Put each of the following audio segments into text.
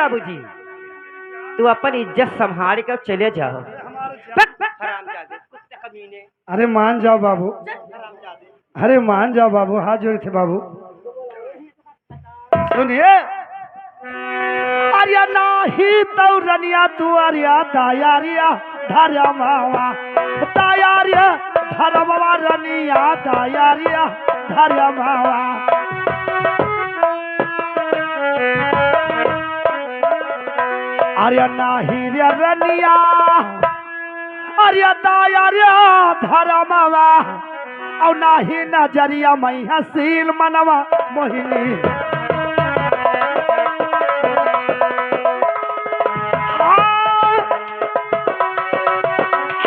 बाबूजी, तू अपन इज्जत संभाल के चले जाओ। हरामजादे, कुत्ते कमीने। अरे मान जाओ बाबू, हरामजादे। अरे मान जाओ बाबू, हाथ जोड़े थे बाबू। सुनिए, अरिया नाही तो रनिया तू अरिया दायारिया धर्या मावा, दायारिया धर्मवा रनिया दायारिया धर्या मावा। अरिया नाही रे रनिया अरिया दायारिया धर्मवा, और नाही नजरिया मई हसील मनवा मोहिनी।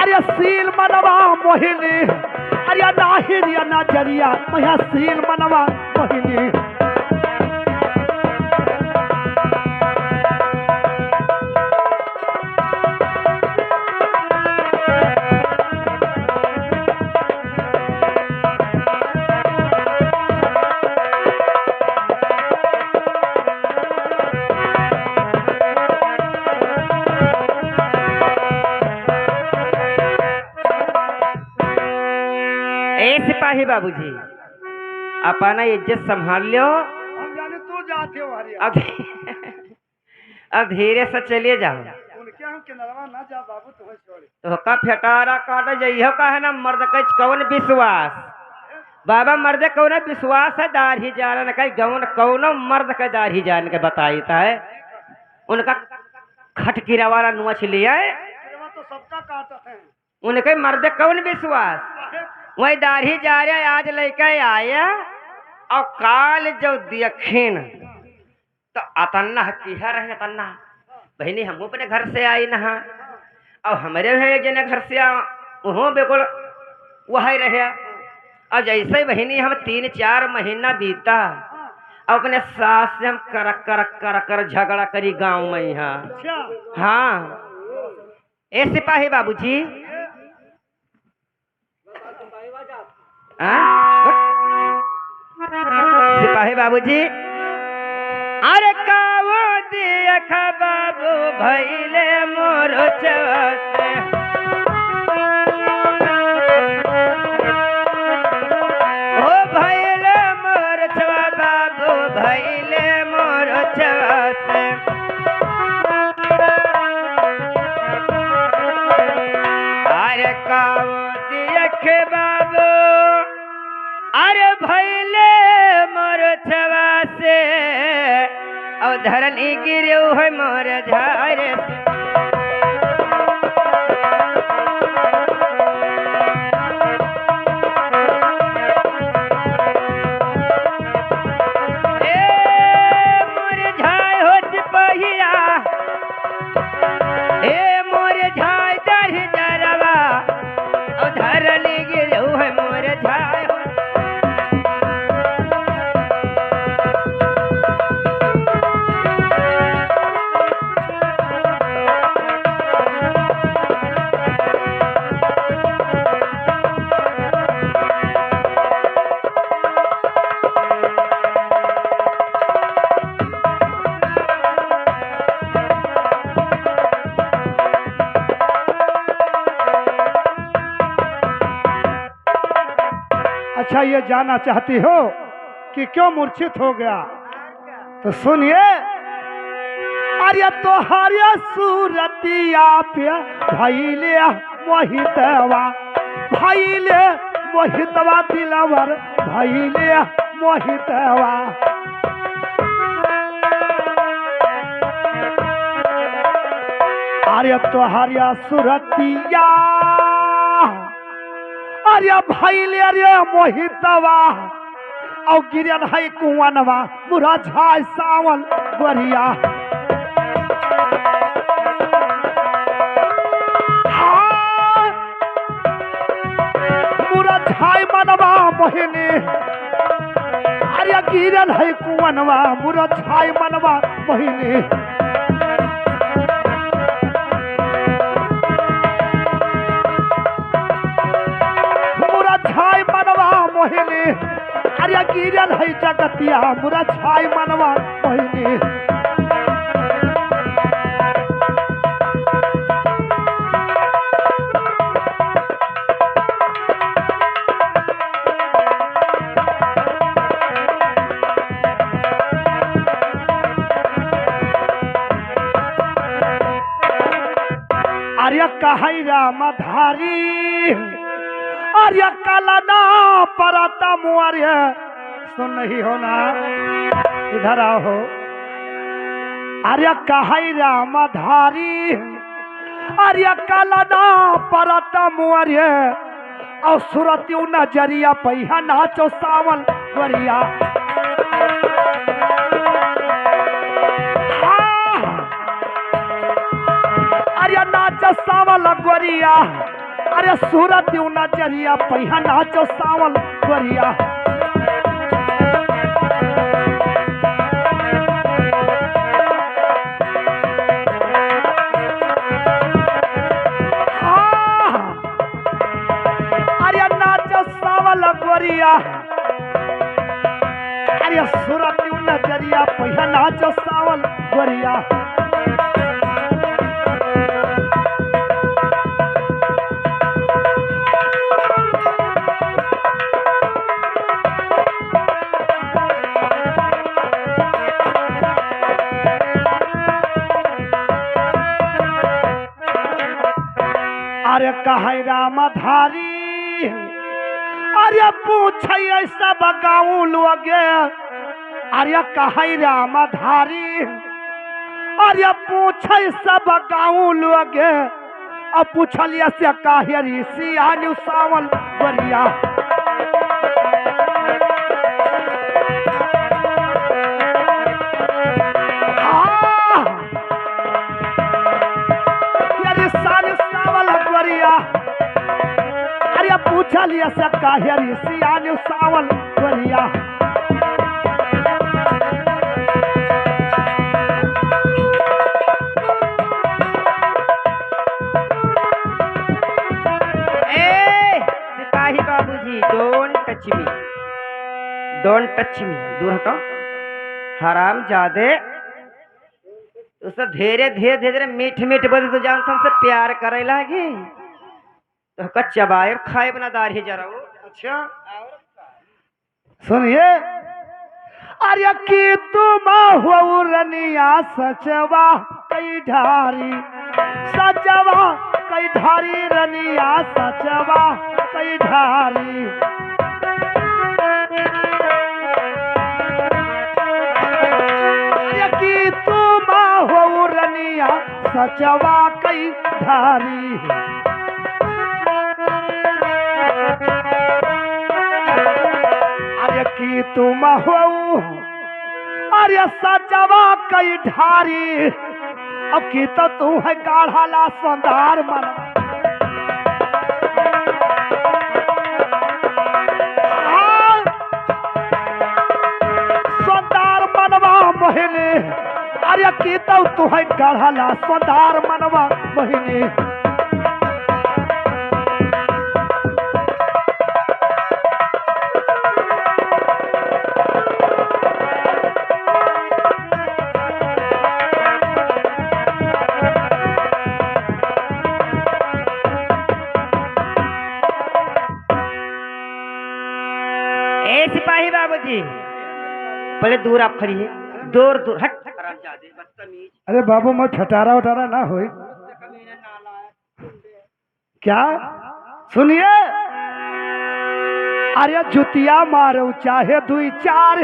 अरे सील मनवा मोहिनी, अरे नाही रिया नजरिया मई हसील मनवा मोहिनी। सिपाही बाबूजी, अपना इज्जत संभाल लो। हम जाने तू जाते हो हरिया। अब धीरे से चले जाओ। उनके हम किनारा ना जा बाबू, तुम्हें छोड़े तो का फेटारा काट जाइयो का है ना, मर्द का कौन विश्वास बाबा, मर्द कौन विश्वास है दाढ़ी जान का गौन कौनो मर्द का दाढ़ी जान के बताईता है। उनका खटकिरा वाला नुच लिया है, तो सबका काटत है। उनके मर्द कौन विश्वास, वही दाढ़ी जा रहे आज लेके आया और काल जो देखिन तो अतन्ना किहा रहे अतन्ना बहनी, हम अपने घर से आई नहा और हमारे है जने घर से वह बिल्कुल वही रहे। और जैसे बहनी हम 3-4 महीना बीता और अपने सास से हम कर झगड़ा करी गांव में यहाँ। हाँ ए सिपाही बाबूजी, सिपाही बाबूजी, अरे कावो देख बाबू भैले मोर चवसे, ओ भैले मोर चवा बाबू भैले मोर चवसे। अरे कावो देख बाबू, अरे भैले मोर छवा से, और धरनी गिरे है मोर झारे से। मोर झाय हो सिपहिया, मोर झाय दाढ़ी जरवा, और धरनी गिरे है मोर झाय। अच्छा ये जानना चाहती हो कि क्यों मूर्छित हो गया, तो सुनिए। अरे तो हरिया सूरतिया पे भैले मोहितवा, भैले मोहितवा दिलवर भैले मोहितवा। अरे तो हरिया सूरतिया, अरे भैले अरे मोहितवा, और गिरन है कुआनवा मुरा झाय सावन गोरिया। मुरा झाय मनवा बहिनी, अरे गिरन है कुआनवा मुरा झाय मनवा बहिनी। मोहिनी, अरे गिरल है जगतिया मुरा छाई मनवा मोहिनी। अरे कहई रामधारी अरे कलना परता मुआरे सुन नहीं हो ना इधर आओ अरे कहई रामधारी अरे कलना परता मुआरे और सुरतियों नजरिया पहिया नाचो सावन गोरिया अरे नाच सावल गोरिया अरे सूरत नजरिया पहिया नाचो सावल गोरिया अरे नाचो सावल गोरिया अरे सूरत नजरिया पहिया नाचो सावल गोरिया अरे कहै रामधारी अरे पूछ सब गाँव लोग अरे कहै रामधारी अरे पूछ सब गाँव लोग अब पूछलिया से काहे ऋषि आनु सावन गोरिया अरे पूछलिया से काहे ऋषि आनु सावन गोरिया सिपाही बाबूजी डोंट टच मी दूर हटो हराम जादे उससे धीरे धीरे धीरे मीठ मीठ बोले तो जान हमसे प्यार करे लागी तो का चबाए खाए बना दाढ़ी जरा वो अच्छा सुनिए अरे की तुम हो रनिया सचवा कई ढारी सचवा कई ढारी रनिया सचवा कई ढारी अरे की तुम हो रनिया सचवा कई ढारी अरे की तुम हो अरे सचवा कई ढारी अब की तो तू है गाढ़ाला संदार मन संदार मनवा महीने अरे की तो तू है गाढ़ाला संदार मनवा महीने सिपाही बाबूजी पहले दूर आप खड़ी है दूर दूर हट बदतमीज अरे बाबू मैं ठटारा उठारा ना हो क्या सुनिए अरे जुतिया मारो चाहे दुई चार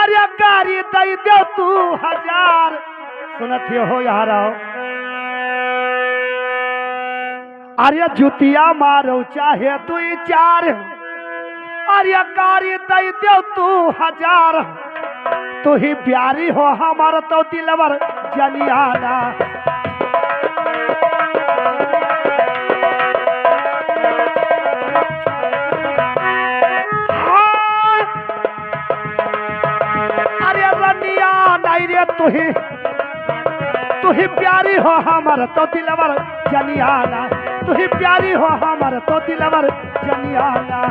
अरे गाड़ी दई दे तू 1000 सुनत हो यार अरे जुतिया मारो चाहे दुई चार अरे गाड़ी दई दे तू 1000 तू ही प्यारी हो हमारा तो दिलवर जनियाना अरे रनिया नहीं रे तू ही प्यारी हो हमारा तो दिलवर जनियाना तू ही प्यारी हो हमारा तो दिलवर जनियाना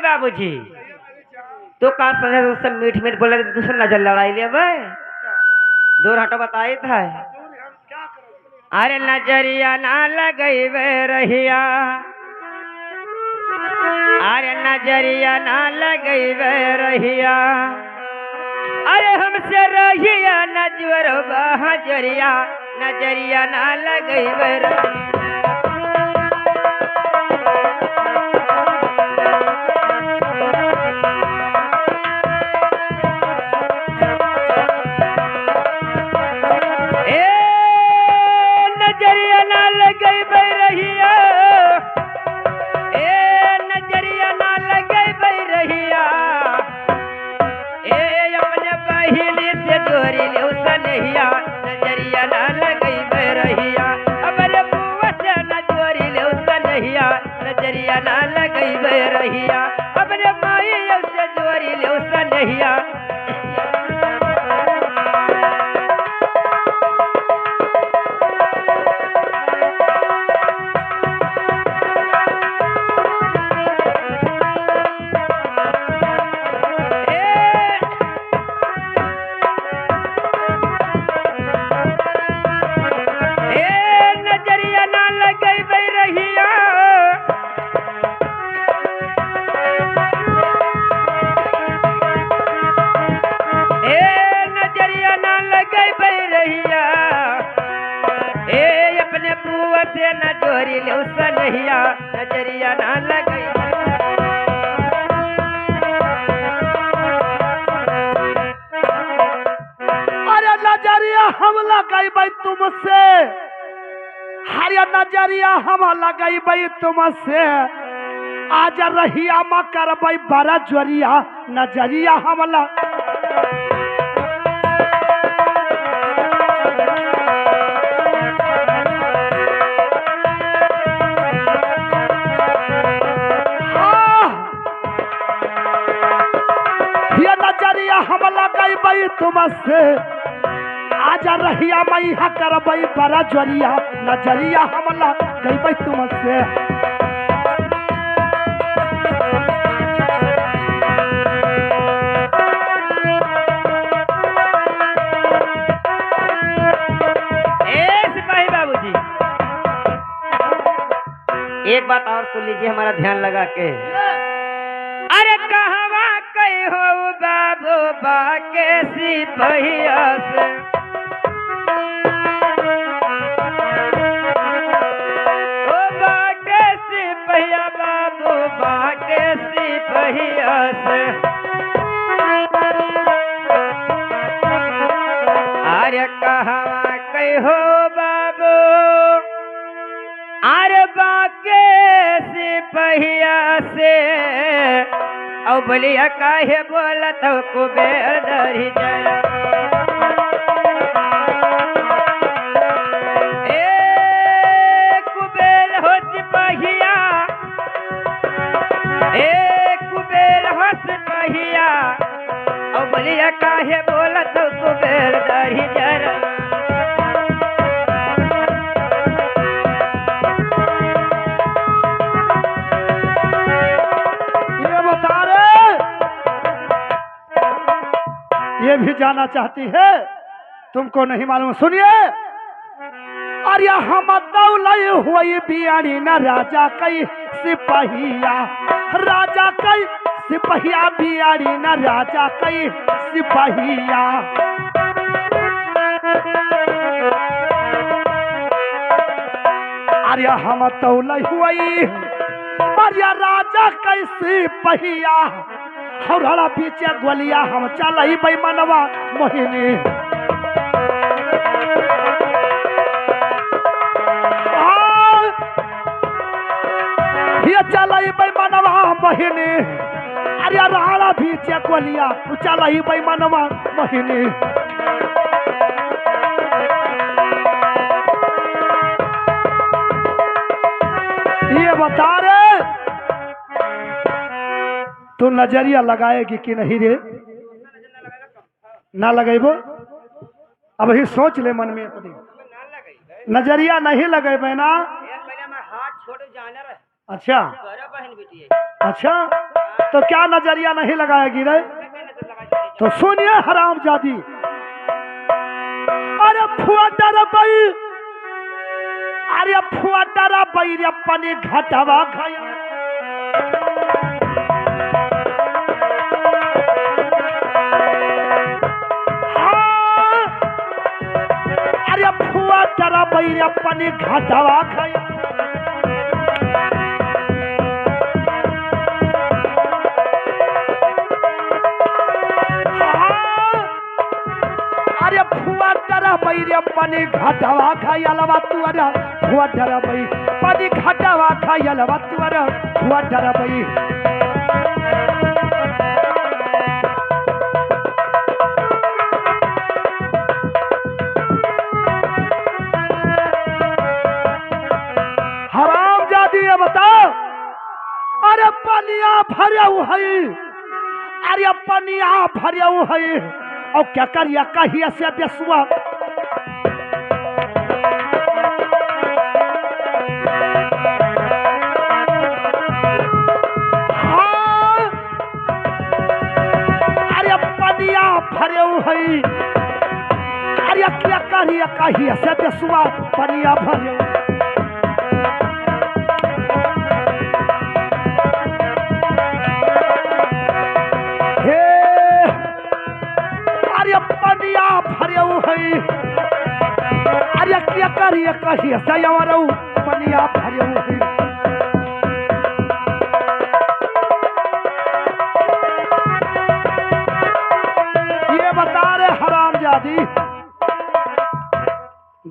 बाबूजी तो का समझे उससे मीठ मीठ बोले तो दूसरा नजर लड़ाई ले भाई दूर हटो बताई था अरे नजरिया ना लगई रहिया अरे नजरिया ना लगई रहिया अरे हमसे रहिया नजर बहजरिया नजरिया ना लगई रहिया नजरिया ना लगई रहिया अबरे बुआ से नजोरी ले सनहिया नजरिया ना लगई रहिया अबरे माई से जोरी ले सनहिया नजोरी ले सनहिया नजरिया ना लगई अरे नजरिया हम लगई तुमसे हरिया नजरिया हम लगई तुमसे आज रहिया म करबई बड़ा जोरिया नजरिया हम नजरिया हम लगई तुमसे आज रहिया मई करबई बड़ा जोरिया नजरिया हम लगई तुमसे सिपाही बाबूजी एक बात और सुन लीजिए हमारा ध्यान लगा के अरे कहवा कई हो बाबू बाके सिपहिया से ओ बाके सिपहिया बाबू बाके सिपहिया से अरे कहवा कई हो बाबू अरे बाके सिपहिया से औ बलिया काहे बोलत हो कुबेर दरी जरा ए कुबेर हो सिपहिया ए कुबेर हो सिपहिया औ बलिया काहे बोलत हो कुबेर दरी जरा ये भी जाना चाहती है तुमको नहीं मालूम सुनिए अरे हम दौलई हुई बियानी न राजा कई सिपहिया राजा कई सिपहिया बियानी न राजा कई सिपहिया अरे हम दौलई हुई अरे राजा कई सिपहिया हौड़ा पीछे गोलिया हम चल मनवा मोहिनी चल मनवा मोहिनी अरे राड़ा पीछे गोलिया चल मनवा मोहिनी ये बता रे तू नजरिया लगाएगी कि नहीं रे ना लगेबो अब ही सोच ले मन में अपनी नजरिया नहीं लगेबे ना हाथ छोड़ जाना अच्छा बहन बेटी अच्छा तो क्या नजरिया नहीं लगाएगी रे? तो सुनिए हरामजादी, अरे फुआ डरा बई, अरे फुआ डरा बई रे पानी घाटावा खाया। हाँ, अरे फुआ डरा बई रे पानी घाटावा खाया। अरे फुआ डरा बई रे पानी घाटावा खायलवा तू, अरे फुआ डरा बई पानी घाटावा खायलवा तू, अरे फुआ डरा बई। हरामजादी ये बताओ, अरे पनिया भरऊ है, अरे पनिया भरऊ है, और क्या करिया कहिए से बेसुआ। हाँ, अरे पनिया भरऊ है, अरे क्या करिया कहिए से बेसुआ पनिया भरऊ। पनिया भरऊ है, अरे क्या करिए कहिए सयवरऊ पनिया भरऊ है। ये बता रहे हरामजादी,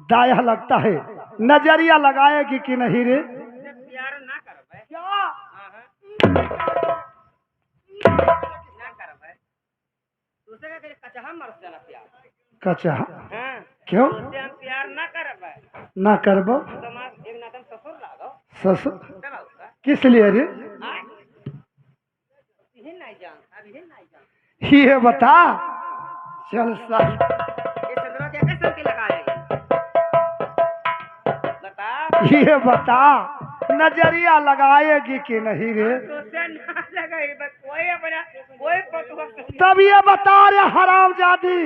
दाया लगता है नजरिया लगाएगी कि नहीं रे? प्यार ना कर भाई, क्या ना कर भाई, दूसरे का कचहा मर जाना प्यार। कचा? हाँ, क्यों उससे हम प्यार ना कर भाई, ना करबो? समाज एक नातन ससुर लागो, ससुर चला उसका। किस लिए रे? हाँ, यही नहीं जान, अब यही नहीं जान। ये बता, चल साल ये सदरा क्या कैसे की लगाएगी? बता। ये बता नजरिया लगाएगी कि नहीं रे? उससे ना लगाई बस, कोई अपना कोई पतवा। तब ये बता रे हरामजादी,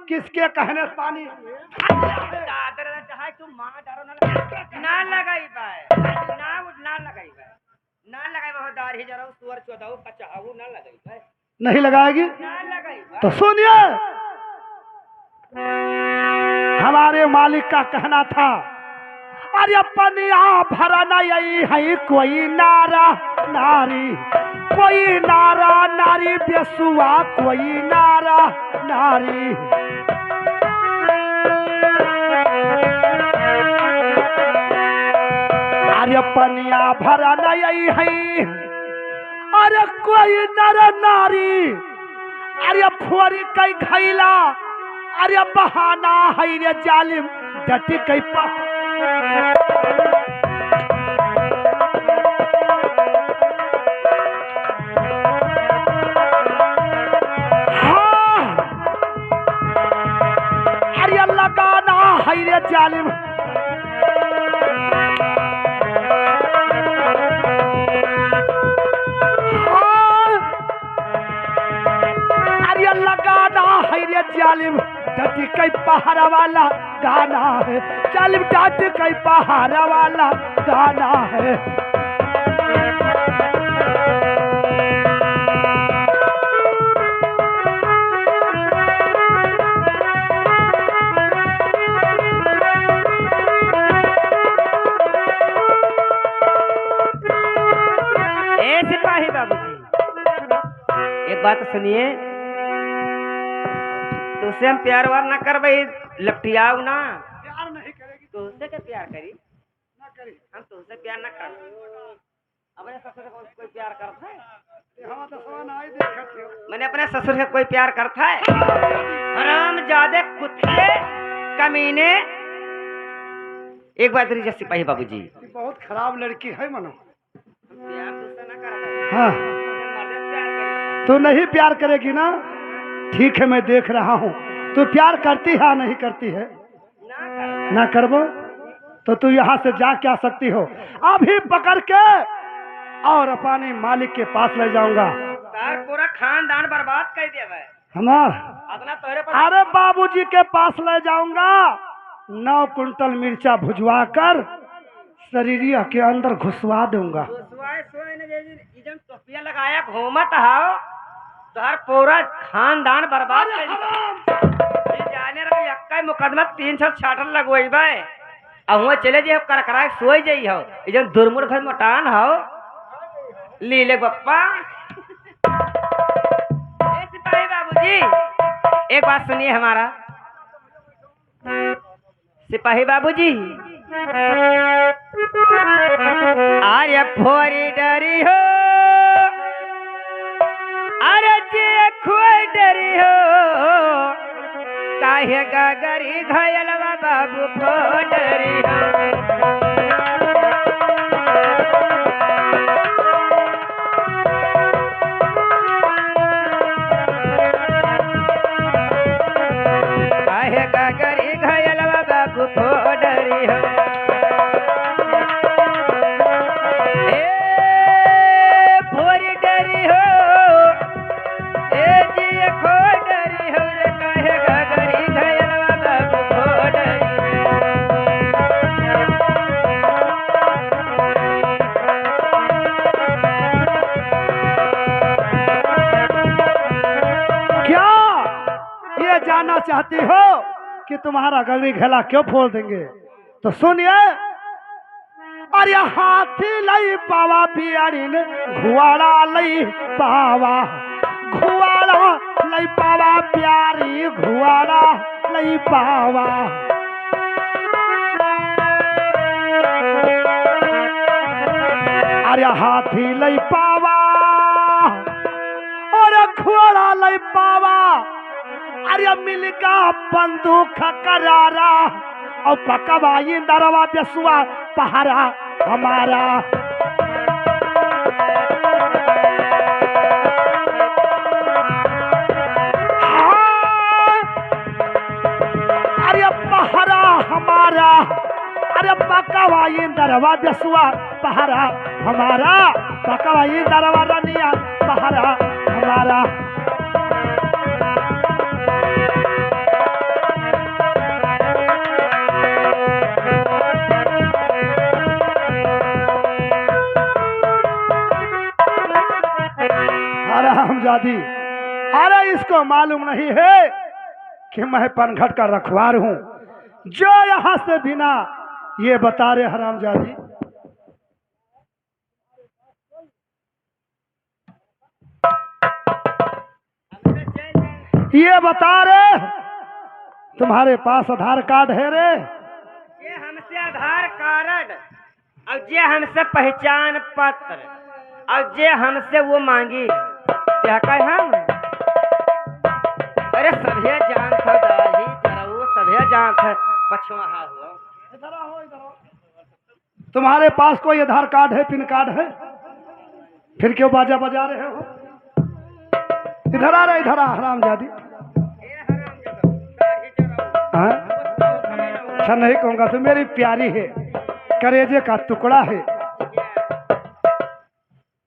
किसके कहने से पानी दादर चाहे तू मां डारो ना लगाई भाई, ना लगाई भाई, ना लगाई बहुत दार ही जरा सुअर चोदाऊ कचाऊ ना लगाई भाई, नहीं लगाएगी? ना लगाई भाई। तो सुनिए, हमारे मालिक का कहना था, अरे पनिया भरना यही है कोई नारा नारी, कोई नारा नारी बेसुआ, कोई नारा नारी। अरे पनिया भरना यही है, अरे कोई नर नारी, अरे फोरी कई खैला, अरे बहाना है रे जालिम डटी कई पा। हाँ, अरे लगाना है रे जालिम। लगाना है रे जालिम डटी कई पहाड़ा वाला गाना है, जालिम डटी कई पहाड़ा वाला गाना है। ए सिपाही बाबूजी, एक बात सुनिए, तुझसे हम प्यार वार ना कर भाई, लपटियाऊ ना। प्यार नहीं करेगी तुझसे क्या प्यार करी? ना करी। हम तुझसे प्यार ना कर, अपने ससुर से कोई प्यार करता है? हम तो सवाल आई देखत हो। मैंने अपने ससुर से कोई प्यार करता है? हराम जादे कुत्ते कमीने। एक बात रही सिपाही बाबूजी, ये बहुत खराब लड़की है मनो। प्यार तुझसे ना कर। हाँ, तू नहीं प्यार करेगी ना? ठीक है, मैं देख रहा हूँ तू प्यार करती है नहीं करती है। ना करबो तो तू यहाँ से जा क्या सकती हो, अभी पकड़ के और अपने मालिक के पास ले जाऊंगा। तार पूरा खानदान बर्बाद कर दिया भाई। हमार अपना तोहरे पर अरे बाबूजी के पास ले जाऊंगा, 9 कुंटल मिर्चा भुजवा कर शरीरिया के अंदर घुसवा दूंगा। इजम टोपिया लगाया घूमत हाओ, तोहर पूरा खानदान बर्बाद कर दिया। ये जाने रही अक्का मुकदमा 366 लगवाई भाई। अब वहाँ चले जाइए कर सोई जाई हो, इजम दुरमुड़ घर मटान हो लीले बप्पा। ए सिपाही बाबूजी एक बात सुनिए हमारा। सिपाही बाबूजी अरे फोरी डरी हो, अरे जे खोई डरी हो, काहे गगरी घायलवा बाबू फोडरी हो। काहे गगरी घायलवा बाबू फोडरी हो। ए फोरी डरी हो, ए जी खोडरी हो रे, काहे गगरी घायलवा बाबू फोडरी क्या ये जानना चाहती हो कि तुम्हारा गगरी घेला क्यों फोड़ देंगे? तो सुनिए। अरे हाथी लई पावा पियारी ने घुआड़ा लई पावा, घुआड़ा लई पावा प्यारी, घुआड़ा लई पावा। अरे हाथी लई पावा और घोड़ा लई पावा, अरे मिलका बंदूक करारा और पकवाई दरवा बेसुआ पहारा हमारा। अरे पहारा हमारा, अरे पकवाई दरवा बेसुआ पहारा हमारा, पकवाई दरवा रनिया पहारा हमारा। हरामजादी, अरे इसको मालूम नहीं है कि मैं पनघट का रखवार हूँ जो यहाँ से बिना ये बता रहे हरामजादी। ये बता रहे तुम्हारे पास आधार कार्ड है रे? ये हमसे आधार कार्ड और जे हमसे पहचान पत्र और जे हमसे वो मांगी क्या कहे हम। अरे सभे जान था दाही तरऊ, सभे जान था पछुआ हुआ। तुम्हारे पास कोई आधार कार्ड है, पिन कार्ड है? फिर क्यों बाजा बजा रहे हो? इधर आ रहा, इधर आ हरामजादी। हाँ? अच्छा नहीं कहूँगा तो मेरी प्यारी है, करेजे का टुकड़ा है।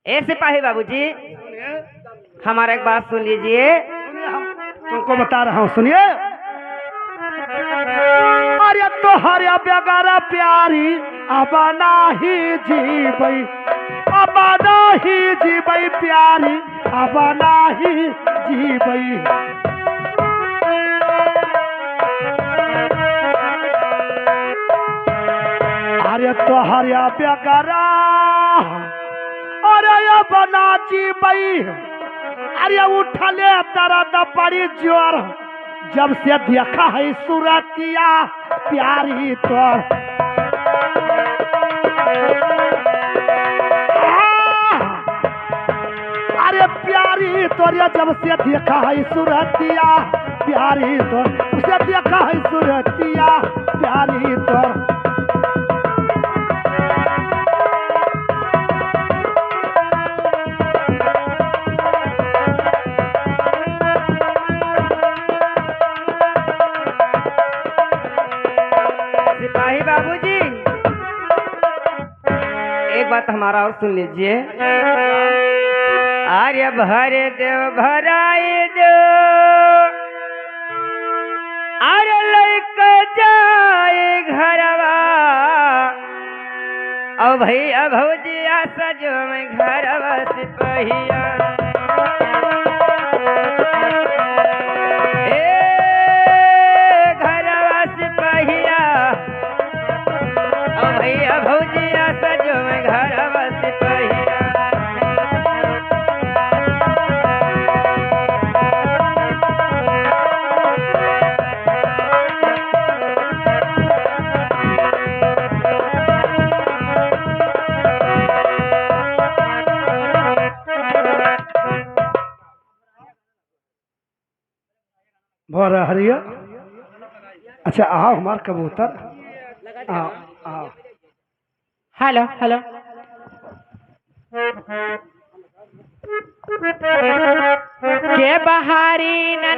ए सिपाही बाबूजी हमारा एक बात सुन लीजिए। हम तुमको बता रहा हूँ, सुनिए। अरे तो हरिया बेगारा प्यारी अब नाही जीबई, अब नाही जीबई प्यारी अब नाही जीबई। अरे तो हरिया बेगारा अरे अब ना जीबई, अरे उठले दर्द बड़ी जोर जब से देखा है सूरतिया प्यारी तोर। अरे प्यारी तोर जब से देखा है सूरतिया प्यारी तोर, उसे देखा है सूरतिया प्यारी तोर। सिपाही बाबूजी एक बात हमारा और सुन लीजिए। आर्य भर देव भराई दो अरे लैके जाए घरवा औ भैया भौजिया सजो में घरवा सिपहिया घरवा सिपहिया औ भैया भौजिया सजो में घरवा सिपहिया भोर हरिया अच्छा आओ हमार कबूतर आओ आओ हेलो हेलो के बहारी न